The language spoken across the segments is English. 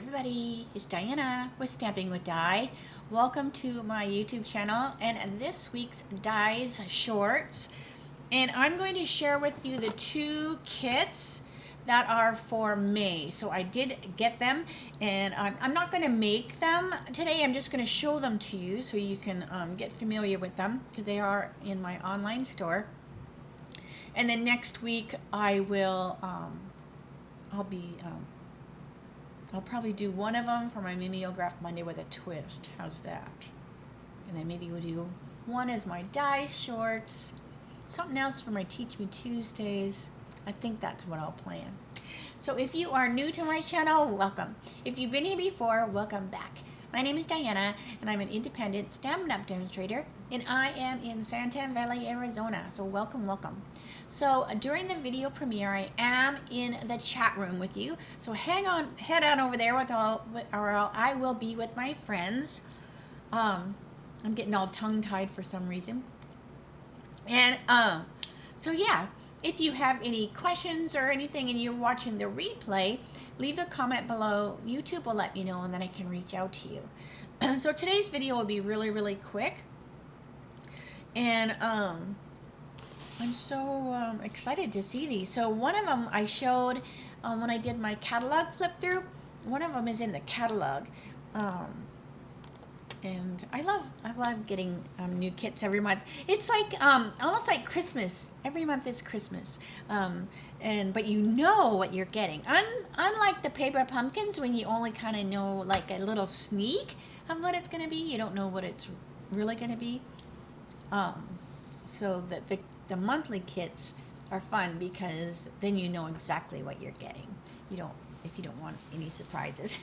everybody, it's Diana with Stamping with Di. Welcome to my YouTube channel and this week's Di's Shorts. And I'm going to share with you the two kits that are for May. So I did get them and I'm not going to make them today. I'm just going to show them to you so you can get familiar with them because they are in my online store. And then next week I will, I'll probably do one of them for my mimeograph Monday with a twist. How's that? And then maybe we'll do one as my Di's Shorts, something else for my Teach Me Tuesdays. I think that's what I'll plan. So if you are new to my channel, welcome. If you've been here before, welcome back. My name is Diana, and I'm an independent Stampin' Up! Demonstrator, and I am in Santa Valley, Arizona. So welcome, welcome. So during the video premiere, I am in the chat room with you. So head on over there or I will be with my friends. I'm getting all tongue-tied for some reason. And so yeah, if you have any questions or anything and you're watching the replay, leave a comment below. YouTube will let me know and then I can reach out to you. So today's video will be really, really quick. And I'm so excited to see these. So one of them I showed when I did my catalog flip through. One of them is in the catalog. And I love getting new kits every month. It's like almost like Christmas. Every month is Christmas, but you know what you're getting. Unlike the paper pumpkins, when you only kind of know like a little sneak of what it's going to be, you don't know what it's really going to be. So the monthly kits are fun because then you know exactly what you're getting. If you don't want any surprises.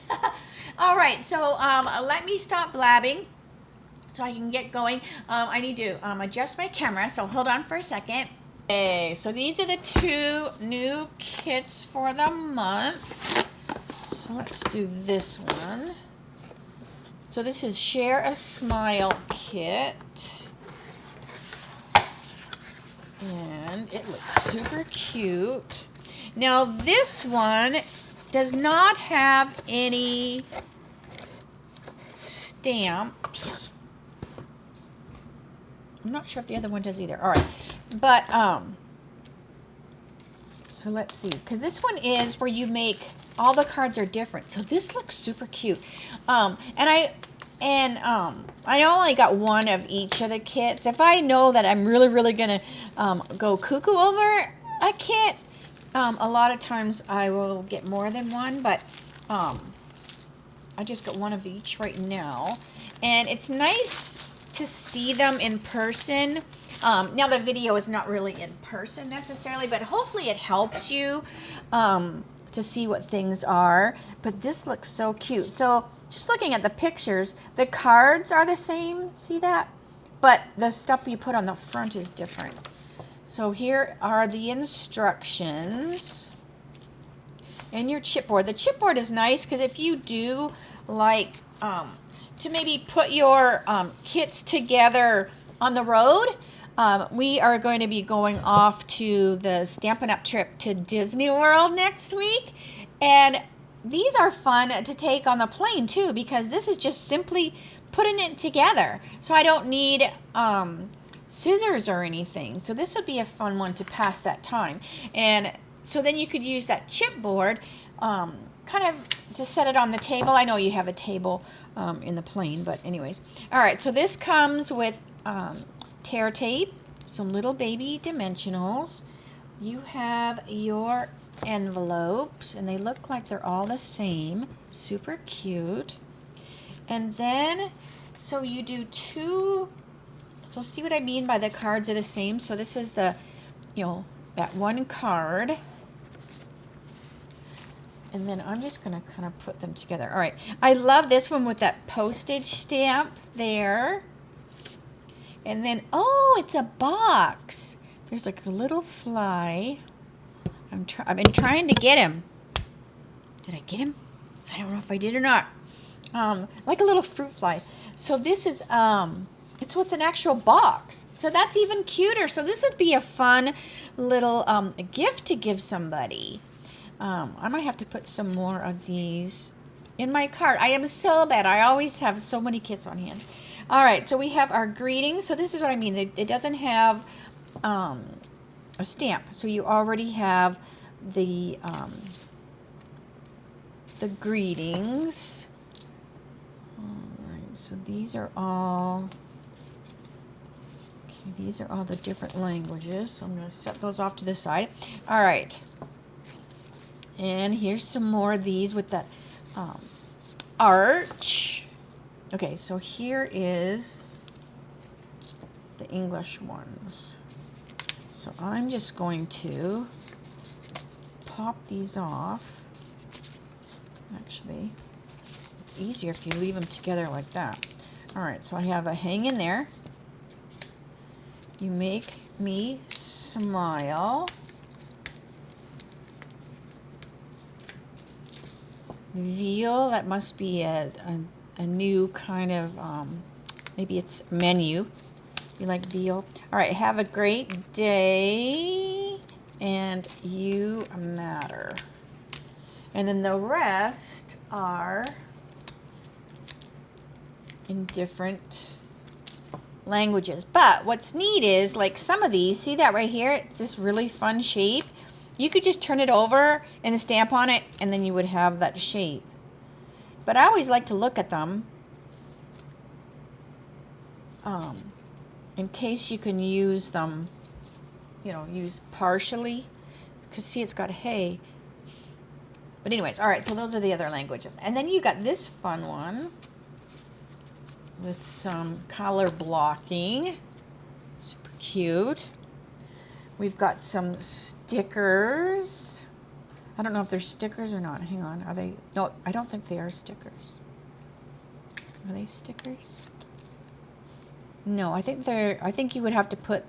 All right, so let me stop blabbing so I can get going. I need to adjust my camera, so hold on for a second. Okay, so these are the two new kits for the month. So let's do this one. So this is Share a Smile kit. And it looks super cute. Now this one does not have any stamps. I'm not sure if the other one does either. All right, but so let's see, because this one is where you make all the cards are different. So this looks super cute. And I only got one of each of the kits. If I know that I'm really gonna go cuckoo over a kit, a lot of times I will get more than one, but I just got one of each right now. And it's nice to see them in person. Now the video is not really in person necessarily, but hopefully it helps you to see what things are. But this looks so cute. So just looking at the pictures, the cards are the same, see that? But the stuff you put on the front is different. So here are the instructions and your chipboard. The chipboard is nice because if you do like to maybe put your kits together on the road, we are going to be going off to the Stampin' Up! Trip to Disney World next week. And these are fun to take on the plane too because this is just simply putting it together. So I don't need scissors or anything. So this would be a fun one to pass that time. And so then you could use that chipboard kind of to set it on the table. I know you have a table in the plane, but anyways. All right, so this comes with tear tape, some little baby dimensionals. You have your envelopes, and they look like they're all the same. Super cute. And then, so you do two. So see what I mean by the cards are the same? So this is the, that one card. And then I'm just going to kind of put them together. All right. I love this one with that postage stamp there. And then, oh, it's a box. There's like a little fly. I've been trying to get him. Did I get him? I don't know if I did or not. Like a little fruit fly. So this is, so it's an actual box. So that's even cuter. So this would be a fun little gift to give somebody. I might have to put some more of these in my cart. I am so bad. I always have so many kits on hand. All right, so we have our greetings. So this is what I mean. It doesn't have a stamp. So you already have the greetings. All right, so these are all, okay, these are all the different languages. So I'm going to set those off to the side. All right. And here's some more of these with the arch. Okay, so here is the English ones. So I'm just going to pop these off. Actually, it's easier if you leave them together like that. All right, so I have a hang in there. You make me smile. Veal, that must be a new kind of, maybe it's menu. You like veal? All right, have a great day, and you matter. And then the rest are in different languages. But what's neat is, like some of these, see that right here? It's this really fun shape. You could just turn it over and stamp on it, and then you would have that shape. But I always like to look at them in case you can use them, you know, use partially. Because see, it's got hay. But anyways, all right, so those are the other languages. And then you got this fun one with some color blocking. Super cute. We've got some stickers. I don't know if they're stickers or not. Hang on. Are they? No, I don't think they are stickers. Are they stickers? No, I think you would have to put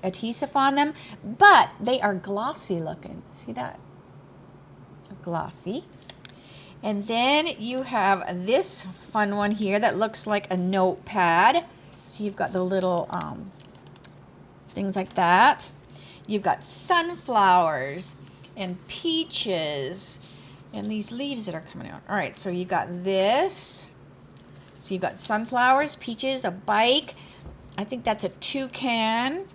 adhesive on them, but they are glossy looking. See that? Glossy. And then you have this fun one here that looks like a notepad. So you've got the little things like that. You've got sunflowers and peaches and these leaves that are coming out. All right, so you got this. So you've got sunflowers, peaches, a bike. I think that's a toucan.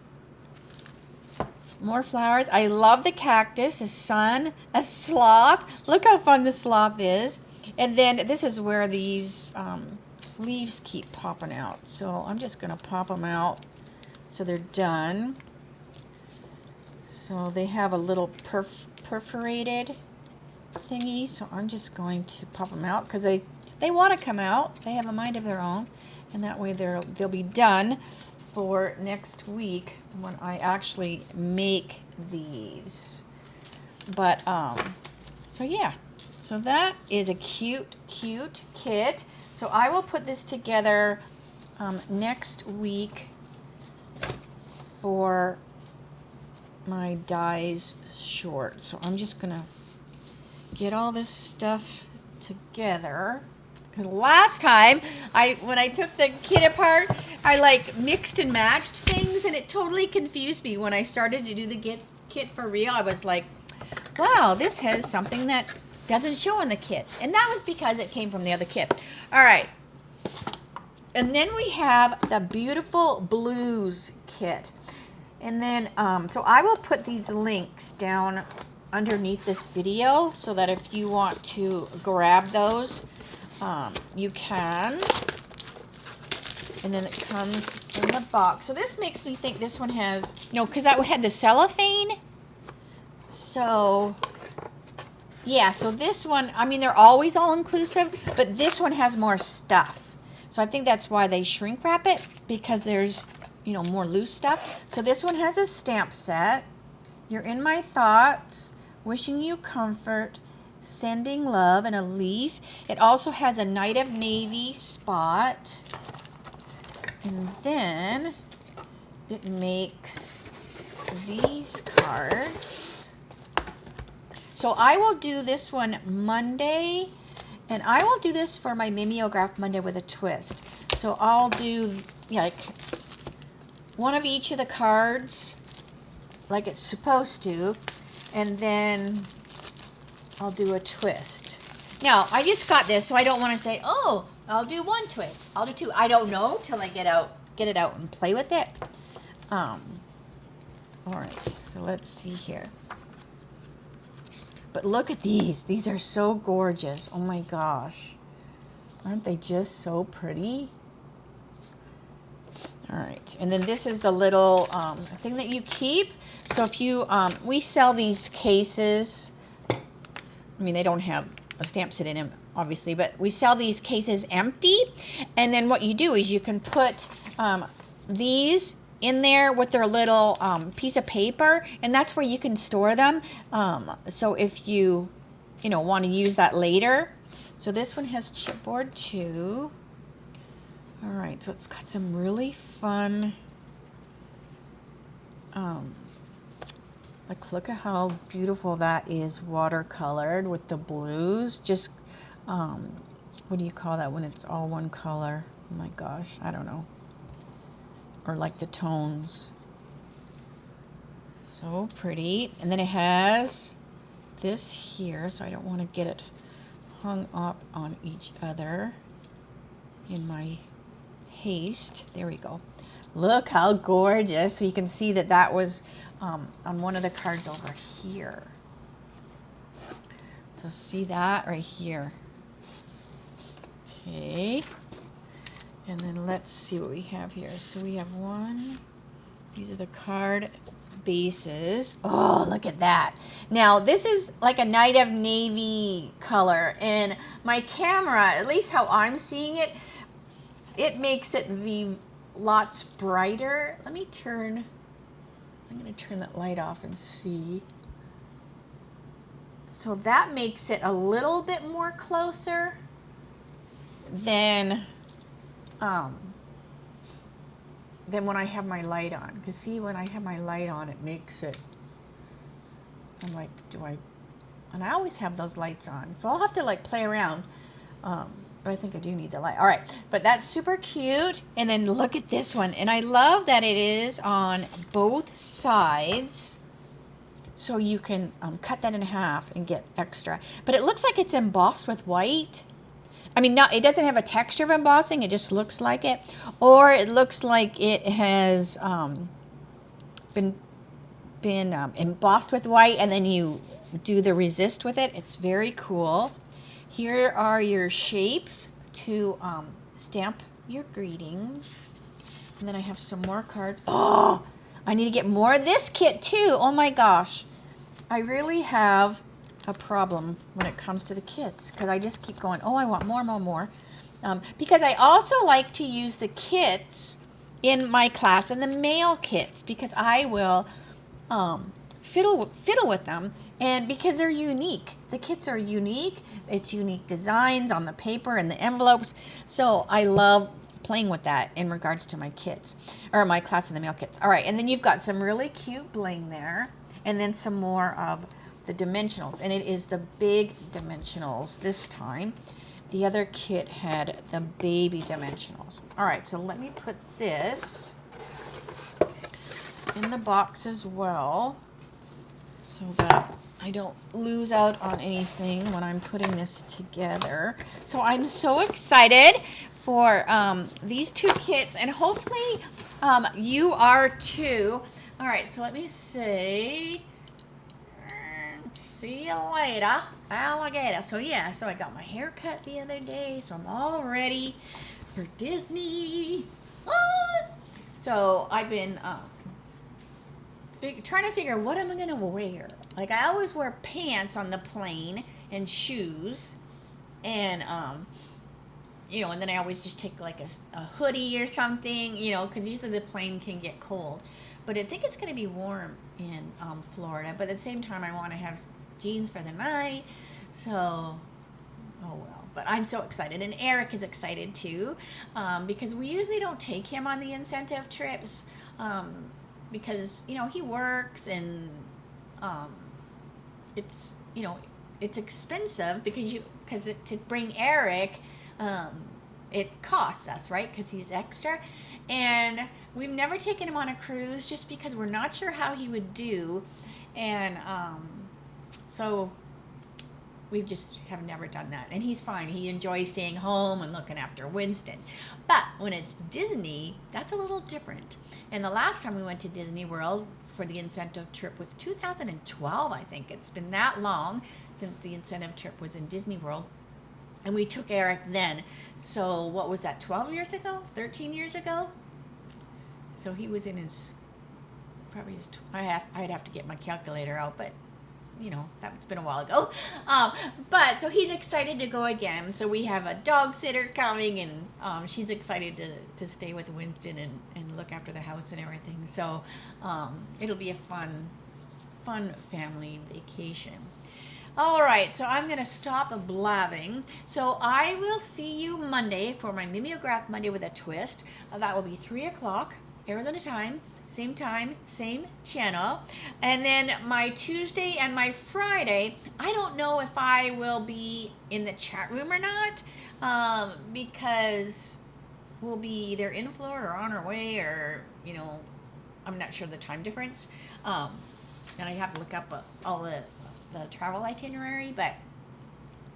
More flowers. I love the cactus, a sun, a sloth. Look how fun the sloth is. And then this is where these leaves keep popping out. So I'm just going to pop them out so they're done. So they have a little perforated thingy. So I'm just going to pop them out because they want to come out. They have a mind of their own. And that way they'll be done for next week when I actually make these. But so yeah, so that is a cute kit. So I will put this together next week for my dies short. So I'm just gonna get all this stuff together. Because last time, when I took the kit apart, I like mixed and matched things, and it totally confused me. When I started to do the kit for real, I was like, wow, this has something that doesn't show in the kit. And that was because it came from the other kit. All right. And then we have the beautiful blues kit. And then, so I will put these links down underneath this video so that if you want to grab those, you can. And then it comes in the box. So this makes me think this one has, because I had the cellophane. So, yeah, so this one, I mean, they're always all-inclusive, but this one has more stuff. So I think that's why they shrink wrap it, because there's, more loose stuff. So this one has a stamp set. You're in my thoughts, wishing you comfort, sending love, and a leaf. It also has a Night of Navy spot. And then it makes these cards. So I will do this one Monday, and I will do this for my mimeograph Monday with a twist. So I'll do like one of each of the cards like it's supposed to, and then I'll do a twist. Now, I just got this, so I don't want to say, oh, I'll do one twist. I'll do two. I don't know till I get it out and play with it. All right, so let's see here. But look at these. These are so gorgeous. Oh my gosh. Aren't they just so pretty? All right, and then this is the little thing that you keep. So if you, we sell these cases. I mean, they don't have a stamp set in them, obviously, but we sell these cases empty. And then what you do is you can put these in there with their little piece of paper, and that's where you can store them. So if you want to use that later. So this one has chipboard too. All right, so it's got some really fun, like look at how beautiful that is watercolored with the blues. Just, what do you call that when it's all one color? Oh my gosh, I don't know. Or like the tones. So pretty. And then it has this here, so I don't want to get it hung up on each other in my haste. There we go. Look how gorgeous. So you can see that that was on one of the cards over here. So see that right here. Okay. And then let's see what we have here. So we have one. These are the card bases. Oh, look at that. Now, this is like a Night of Navy color. And my camera, at least how I'm seeing it, it makes it lots brighter. Let me turn, I'm going to turn that light off and see. So that makes it a little bit more closer than when I have my light on. Because see, when I have my light on, it makes it, I'm like, and I always have those lights on. So I'll have to like play around. But I think I do need the light. All right, but that's super cute. And then look at this one. And I love that it is on both sides. So you can cut that in half and get extra. But it looks like it's embossed with white. I mean, it doesn't have a texture of embossing. It just looks like it. Or it looks like it has been embossed with white, and then you do the resist with it. It's very cool. Here are your shapes to stamp your greetings. And then I have some more cards. Oh, I need to get more of this kit too. Oh my gosh. I really have a problem when it comes to the kits, because I just keep going, oh, I want more. Because I also like to use the kits in my class and the mail kits, because I will fiddle with them, and because they're unique. The kits are unique. It's unique designs on the paper and the envelopes. So I love playing with that in regards to my kits, or my class and the mail kits. All right, and then you've got some really cute bling there, and then some more of the dimensionals, and it is the big dimensionals this time. The other kit had the baby dimensionals. All right, so let me put this in the box as well, so that I don't lose out on anything when I'm putting this together. So I'm so excited for these two kits, and hopefully you are too. All right, so let me see you later, alligator. So yeah, so I got my hair cut the other day, so I'm all ready for Disney. So I've been trying to figure what am I gonna wear. Like, I always wear pants on the plane and shoes, and and then I always just take like a hoodie or something, because usually the plane can get cold. But I think it's going to be warm in Florida. But at the same time, I want to have jeans for the night. So, oh well. But I'm so excited. And Eric is excited too, because we usually don't take him on the incentive trips, because, he works, and it's, it's expensive because to bring Eric, it costs us, right? Because he's extra. And we've never taken him on a cruise just because we're not sure how he would do. And so we just have never done that. And he's fine. He enjoys staying home and looking after Winston. But when it's Disney, that's a little different. And the last time we went to Disney World for the incentive trip was 2012, I think. It's been that long since the incentive trip was in Disney World. And we took Eric then. So what was that, 12 years ago? 13 years ago? So he was in his, probably his, I'd have to get my calculator out, but you know, that's been a while ago. But so he's excited to go again. So we have a dog sitter coming, and she's excited to stay with Winston and look after the house and everything. So it'll be a fun family vacation. All right, so I'm going to stop blabbing. So I will see you Monday for my Mimeograph Monday with a Twist. That will be 3 o'clock Arizona time, same channel. And then my Tuesday and my Friday, I don't know if I will be in the chat room or not, because we'll be either in Florida or on our way, or, you know, I'm not sure the time difference. And I have to look up all the travel itinerary, but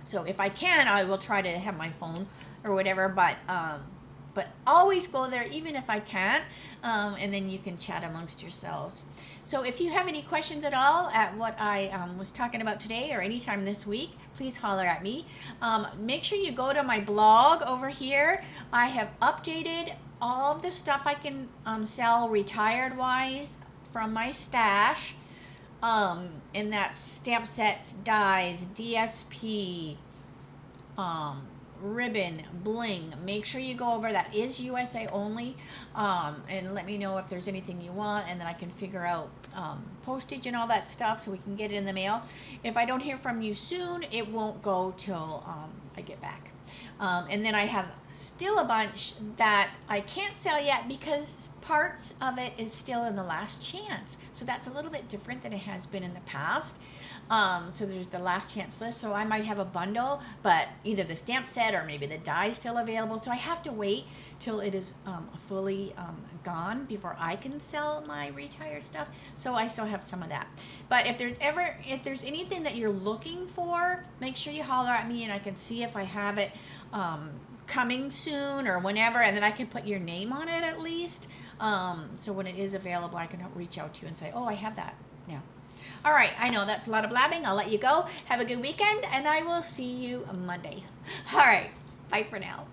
so if I can, I will try to have my phone or whatever, but always go there even if I can't, and then you can chat amongst yourselves. So if you have any questions at all at what I was talking about today or anytime this week, please holler at me. Make sure you go to my blog over here. I have updated all of the stuff I can sell retired wise from my stash. And that's stamp sets, dies, DSP, ribbon, bling. Make sure you go over. That is USA only, and let me know if there's anything you want, and then I can figure out postage and all that stuff so we can get it in the mail. If I don't hear from you soon, it won't go till I get back. And then I have still a bunch that I can't sell yet because parts of it is still in the last chance. So that's a little bit different than it has been in the past. So there's the last chance list. So I might have a bundle, but either the stamp set or maybe the die is still available. So I have to wait till it is fully gone before I can sell my retired stuff. So I still have some of that. But if there's anything that you're looking for, make sure you holler at me and I can see if I have it coming soon or whenever, and then I can put your name on it at least. So when it is available, I can reach out to you and say, oh, I have that now. All right, I know that's a lot of blabbing. I'll let you go. Have a good weekend, and I will see you Monday. All right, bye for now.